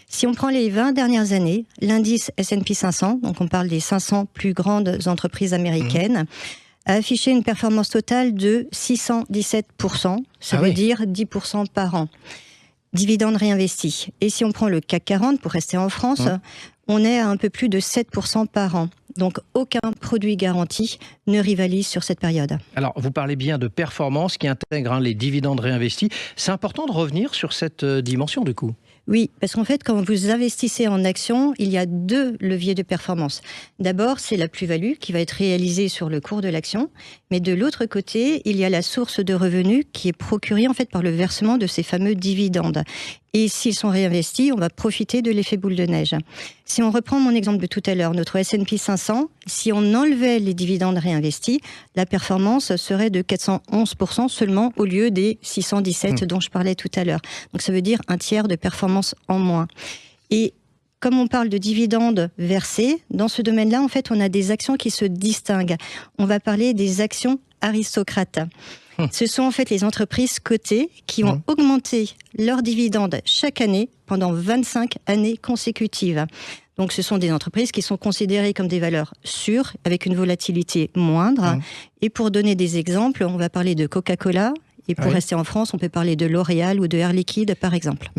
Si on prend les 20 dernières années, l'indice S&P 500, donc on parle des 500 plus grandes entreprises américaines, a affiché une performance totale de 617%. Ça veut dire 10% par an. Dividendes réinvestis. Et si on prend le CAC 40, pour rester en France, on est à un peu plus de 7% par an. Donc, aucun produit garanti ne rivalise sur cette période. Alors, vous parlez bien de performance qui intègre les dividendes réinvestis. C'est important de revenir sur cette dimension, du coup. Oui, parce qu'en fait, quand vous investissez en actions, il y a deux leviers de performance. D'abord, c'est la plus-value qui va être réalisée sur le cours de l'action. Mais de l'autre côté, il y a la source de revenus qui est procurée en fait par le versement de ces fameux dividendes. Et s'ils sont réinvestis, on va profiter de l'effet boule de neige. Si on reprend mon exemple de tout à l'heure, notre S&P 500, si on enlevait les dividendes réinvestis, la performance serait de 411% seulement au lieu des 617 dont je parlais tout à l'heure. Donc ça veut dire un tiers de performance en moins. Et comme on parle de dividendes versés, dans ce domaine-là, en fait, on a des actions qui se distinguent. On va parler des actions aristocrates. Ce sont en fait les entreprises cotées qui ont augmenté leurs dividendes chaque année pendant 25 années consécutives. Donc ce sont des entreprises qui sont considérées comme des valeurs sûres, avec une volatilité moindre. Et pour donner des exemples, on va parler de Coca-Cola. Et pour rester en France, on peut parler de L'Oréal ou de Air Liquide, par exemple.